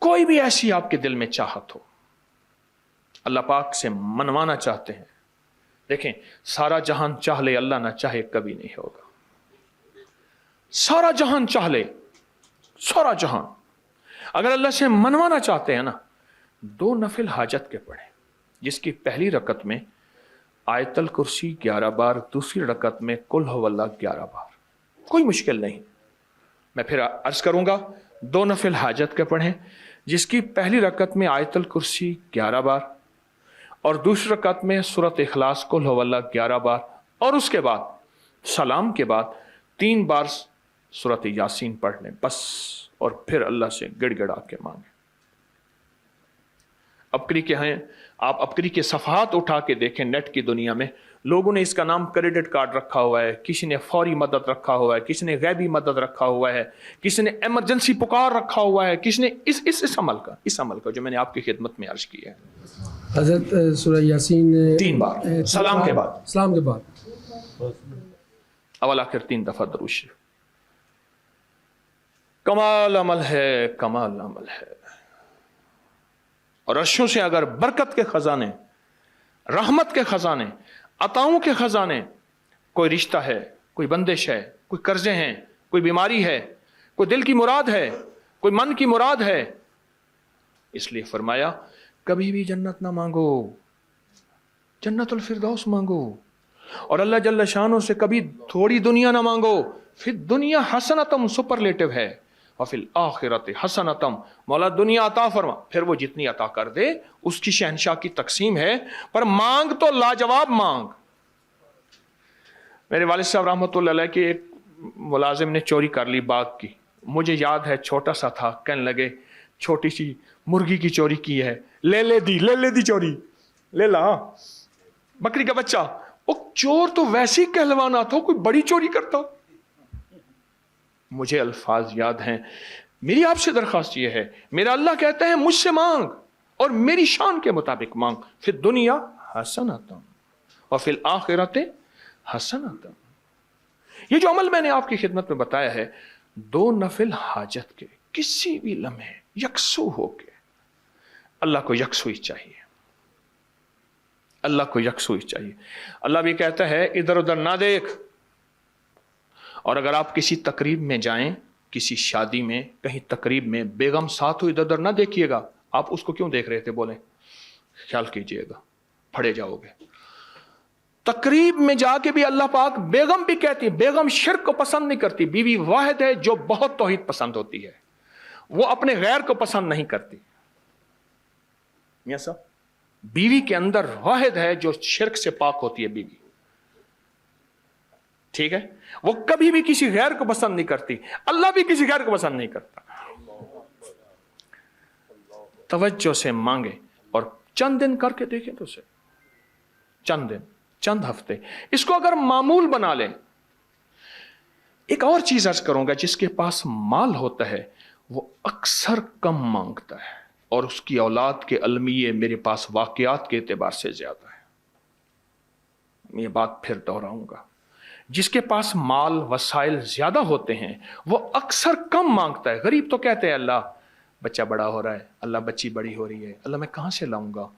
कोई भी ऐसी आपके दिल में चाहत हो, अल्लाह पाक से मनवाना चाहते हैं, देखें सारा जहान चाह ले, अल्लाह ना चाहे कभी नहीं होगा। सारा जहान चाह ले, सारा जहान, अगर अल्लाह से मनवाना चाहते हैं ना, 2 नफिल हाजत के पढ़े, जिसकी पहली रकत में आयतल कुर्सी 11 बार, दूसरी रकत में कुल हुवल्लाह 11 बार, कोई मुश्किल नहीं। मैं फिर अर्ज करूंगा, 2 नफिल हाजत के पढ़ें, जिसकी पहली रकत में आयतल कुर्सी 11 बार और दूसरी रकत में सूरत इखलास कुल हुवल्लाह 11 बार, और उसके बाद सलाम के बाद 3 बार सूरत यासीन पढ़ लें बस, और फिर अल्लाह से गिड़गिड़ा के मांगे। अबकरी के हैं, आप अबकरी के सफ़हात उठा के देखें, नेट की दुनिया में लोगों ने इसका नाम क्रेडिट कार्ड रखा हुआ है, किसी ने फौरी मदद रखा हुआ है, किसी ने गैबी मदद रखा हुआ है, किसी ने इमरजेंसी पुकार रखा हुआ है, किसी ने इस अमल का जो मैंने आपकी खिदमत में अर्ज किया है। हज़रत सूरह यासीन 3 बार सलाम के बाद अवल आखिर 3 दफा दरूद शरीफ। कमाल अमल है, कमाल अमल है। और अर्शों से अगर बरकत के खजाने, रहमत के खजाने, अताओं के खजाने, कोई रिश्ता है, कोई बंदिश है, कोई कर्जे हैं, कोई बीमारी है, कोई दिल की मुराद है, कोई मन की मुराद है, इसलिए फरमाया कभी भी जन्नत ना मांगो, जन्नतुल फिरदौस मांगो, और अल्लाह जल्ल शानो से कभी थोड़ी दुनिया ना मांगो। फिर दुनिया हसनतम सुपरलेटिव है, और फिर आखिरत हसनतम, मौला दुनिया अता फरमा, फिर वो जितनी अता कर दे उसकी शहनशाह की तकसीम है, पर मांग तो लाजवाब मांग। मेरे वालिद साहब रहमतुल्लाह अलैह के एक मुलाजिम ने चोरी कर ली बाग की, मुझे याद है छोटा सा था, कहने लगे छोटी सी मुर्गी की चोरी की है, ले ले दी चोरी, ले ला बकरी का बच्चा। वो चोर तो वैसे ही कहलवाना था, कोई बड़ी चोरी करता। मुझे अल्फाज याद हैं, मेरी आपसे दरखास्त ये है, मेरा अल्लाह कहता है मुझसे मांग और मेरी शान के मुताबिक मांग, फिर दुनिया हसनतम और फिर आखिरत हसनतम। ये जो अमल मैंने आपकी खिदमत में बताया है, 2 नफिल हाजत के किसी भी लम्हे यकसू होके, अल्लाह को यकसुई चाहिए, अल्लाह को यकसुई चाहिए। अल्लाह भी कहता है इधर उधर ना देख। और अगर आप किसी तकरीब में जाएं, किसी शादी में, कहीं तकरीब में बेगम साथ हो, इधर उधर ना देखिएगा। आप उसको क्यों देख रहे थे, बोले ख्याल कीजिएगा, फड़े जाओगे। तकरीब में जाके भी अल्लाह पाक, बेगम भी कहती, बेगम शिर्क को पसंद नहीं करती, बीवी वाहिद है जो बहुत तौहीद पसंद होती है, वो अपने गैर को पसंद नहीं करती। मियां साहब, बीवी के अंदर वाहिद है जो शिर्क से पाक होती है बीवी, ठीक है, वो कभी भी किसी गैर को पसंद नहीं करती, अल्लाह भी किसी गैर को पसंद नहीं करता। तवज्जो से मांगे और चंद दिन करके देखें तो उसे, चंद दिन, चंद हफ्ते, इसको अगर मामूल बना लें। एक और चीज अर्ज करूंगा, जिसके पास माल होता है वो अक्सर कम मांगता है, और उसकी औलाद के अलमिये मेरे पास वाकयात के एतबार से ज्यादा है। ये बात फिर दोहराऊंगा, जिसके पास माल वसाइल ज्यादा होते हैं वो अक्सर कम मांगता है। गरीब तो कहते हैं अल्लाह बच्चा बड़ा हो रहा है, अल्लाह बच्ची बड़ी हो रही है, अल्लाह मैं कहां से लाऊंगा।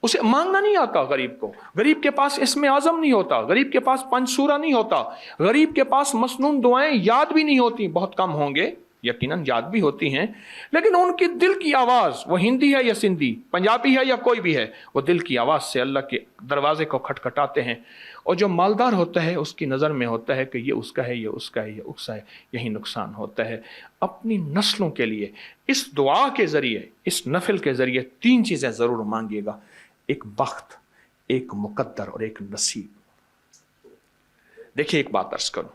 उसे मांगना नहीं आता गरीब को। गरीब के पास इसमें आजम नहीं होता, गरीब के पास पंचसूरा नहीं होता, गरीब के पास मसनून दुआएं याद भी नहीं होती। बहुत कम होंगे, यकीनन याद भी होती हैं, लेकिन उनकी दिल की आवाज़, वो हिंदी है या सिंधी, पंजाबी है या कोई भी है, वो दिल की आवाज़ से अल्लाह के दरवाजे को खटखटाते हैं। और जो मालदार होता है उसकी नज़र में होता है कि ये उसका है, ये उसका है, ये उसका है, यही नुकसान होता है। अपनी नस्लों के लिए इस दुआ के ज़रिए, इस नफिल के ज़रिए 3 चीज़ें ज़रूर मांगिएगा, एक बख्त, एक मुकद्दर और एक नसीब। देखिए एक बात अर्ज करूं,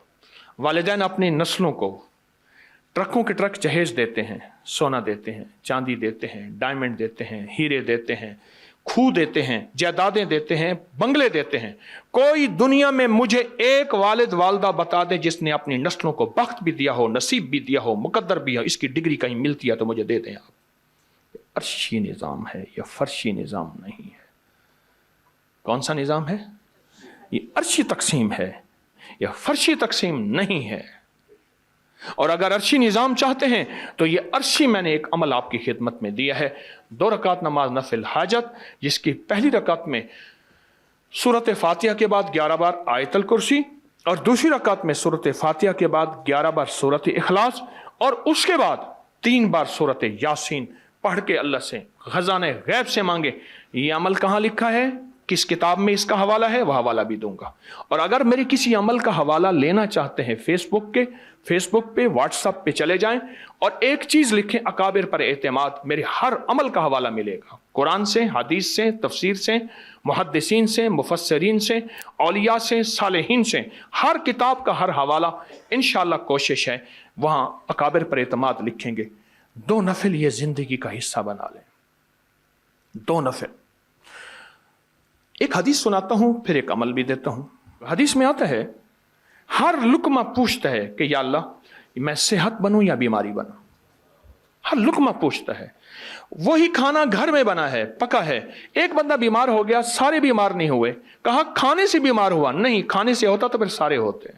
वालिदैन अपनी नस्लों को ट्रकों के ट्रक जहेज देते हैं, सोना देते हैं, चांदी देते हैं, डायमंड देते हैं, हीरे देते हैं, खूह देते हैं, जायदादें देते हैं, बंगले देते हैं। कोई दुनिया में मुझे एक वालिद वालदा बता दे जिसने अपनी नस्लों को बख्त भी दिया हो, नसीब भी दिया हो, मुकद्दर भी हो, इसकी डिग्री कहीं मिलती है तो मुझे दे दें आप। अर्शी निज़ाम है, यह फर्शी निज़ाम नहीं है। कौन सा निज़ाम है? ये अर्शी तकसीम है, यह फर्शी तकसीम नहीं है। اور اگر عرشی نظام چاہتے ہیں تو یہ عرشی میں نے ایک عمل آپ کی خدمت میں دیا ہے. 2 رکعت نماز نفل حاجت، جس کی پہلی رکعت میں سورۃ فاتحہ کے بعد 11 بار آیت الکرسی، اور دوسری رکعت میں سورۃ فاتحہ کے بعد 11 بار سورۃ اخلاص، اور اس کے بعد 3 بار سورۃ یاسین پڑھ کے اللہ سے خزانہ غیب سے مانگے. یہ عمل کہاں لکھا ہے، کس کتاب میں اس کا حوالہ ہے، وہ حوالہ بھی دوں گا. اور اگر میرے کسی عمل کا حوالہ لینا چاہتے ہیں فیس بک پہ واٹس ایپ پہ چلے جائیں اور ایک چیز لکھیں اکابر پر اعتماد، میرے ہر عمل کا حوالہ ملے گا، قرآن سے، حدیث سے، تفسیر سے، محدثین سے، مفسرین سے، اولیاء سے، صالحین سے، ہر کتاب کا ہر حوالہ انشاءاللہ کوشش ہے وہاں اکابر پر اعتماد لکھیں گے. 2 نفل یہ زندگی کا حصہ بنا لیں. 2 نفل. ایک حدیث سناتا ہوں پھر ایک عمل بھی دیتا ہوں. حدیث میں آتا ہے ہر لقمہ پوچھتا ہے کہ یا اللہ میں صحت بنوں یا بیماری بنوں. ہر لقمہ پوچھتا ہے. وہی کھانا گھر میں بنا ہے، پکا ہے، ایک بندہ بیمار ہو گیا، سارے بیمار نہیں ہوئے. کہا کھانے سے بیمار ہوا؟ نہیں، کھانے سے ہوتا تو پھر سارے ہوتے.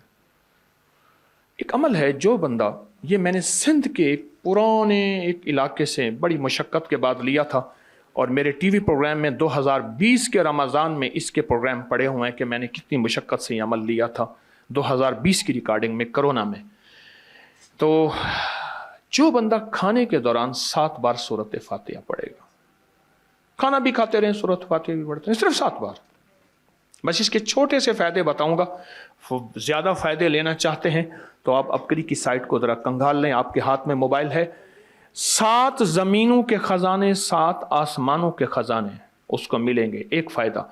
ایک عمل ہے جو بندہ، یہ میں نے سندھ کے ایک پرانے ایک علاقے سے بڑی مشقت کے بعد لیا تھا، اور میرے ٹی وی پروگرام میں 2020 کے رمضان میں اس کے پروگرام پڑے ہوئے ہیں کہ میں نے کتنی مشقت سے یہ عمل لیا تھا 2020 کی ریکارڈنگ میں، کرونا میں. تو جو بندہ کھانے کے دوران 7 بار سورۃ فاتحہ پڑھے گا، کھانا بھی کھاتے رہیں سورۃ فاتحہ بھی پڑھتے ہیں، صرف 7 بار. بس اس کے چھوٹے سے فائدے بتاؤں گا. زیادہ فائدے لینا چاہتے ہیں تو آپ اپکری کی سائٹ کو ذرا کنگال لیں، آپ کے ہاتھ میں موبائل ہے. 7 زمینوں کے خزانے، 7 آسمانوں کے خزانے اس کو ملیں گے. ایک فائدہ،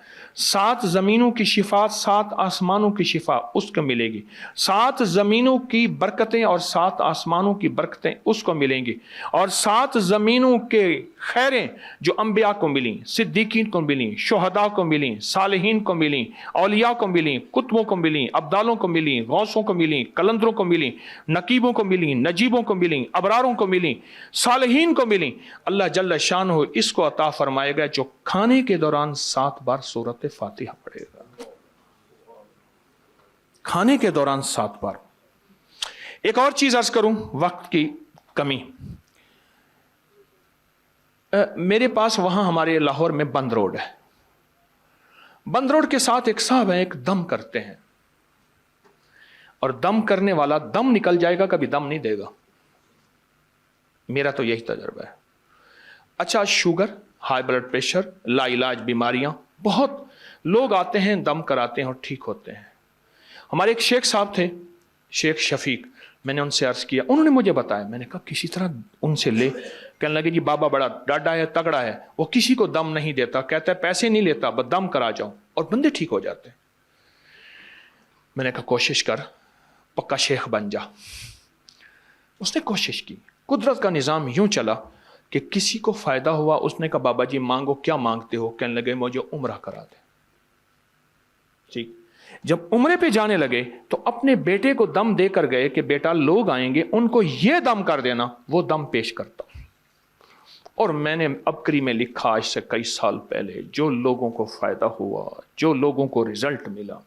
7 زمینوں کی شفا، 7 آسمانوں کی شفا اس کو ملے گی. 7 زمینوں کی برکتیں اور 7 آسمانوں کی برکتیں اس کو ملیں گی. اور 7 زمینوں کے خیریں جو انبیاء کو ملیں، صدیقین کو ملیں، شہداء کو ملیں، صالحین کو ملیں، اولیاء کو ملیں، کتبوں کو ملیں، ابدالوں کو ملیں، غوثوں کو ملیں، کلندروں کو ملیں، نقیبوں کو ملیں، نجیبوں کو ملیں، ابراروں کو ملیں، صالحین کو ملیں. اللہ جل شانہ اس کو عطا فرمائے گا جو کھانے کے دوران 7 بار سورۃ فاتحہ پڑھے گا. کھانے کے دوران 7 بار. ایک اور چیز عرض کروں، وقت کی کمی. میرے پاس وہاں ہمارے لاہور میں بند روڈ ہے. بند روڈ کے ساتھ ایک صاحب ہیں، ایک دم کرتے ہیں، اور دم کرنے والا دم نکل جائے گا، کبھی دم نہیں دے گا. میرا تو یہی تجربہ ہے. اچھا، شوگر، ہائی بلڈ پریشر، لا علاج بیماریاں، بہت لوگ آتے ہیں دم کراتے ہیں اور ٹھیک ہوتے ہیں. ہمارے ایک شیخ صاحب تھے، شیخ شفیق، میں نے ان سے عرض کیا، انہوں نے مجھے بتایا. میں نے کہا کسی طرح ان سے لے. کہنے لگے جی بابا بڑا ڈاڈا ہے، تگڑا ہے، وہ کسی کو دم نہیں دیتا، کہتا ہے پیسے نہیں لیتا، بس دم کرا جاؤ، اور بندے ٹھیک ہو جاتے ہیں. میں نے کہا کوشش کر، پکا شیخ بن جا. اس نے کوشش کی. قدرت کا نظام یوں چلا کہ کسی کو فائدہ ہوا. اس نے کہا بابا جی مانگو، کیا مانگتے ہو؟ کہنے لگے مجھے عمرہ کرا دے. ٹھیک. جب عمرے پہ جانے لگے تو اپنے بیٹے کو دم دے کر گئے کہ بیٹا لوگ آئیں گے، ان کو یہ دم کر دینا. وہ دم پیش کرتا. اور میں نے ابکری میں لکھا آج سے کئی سال پہلے، جو لوگوں کو فائدہ ہوا، جو لوگوں کو رزلٹ ملا،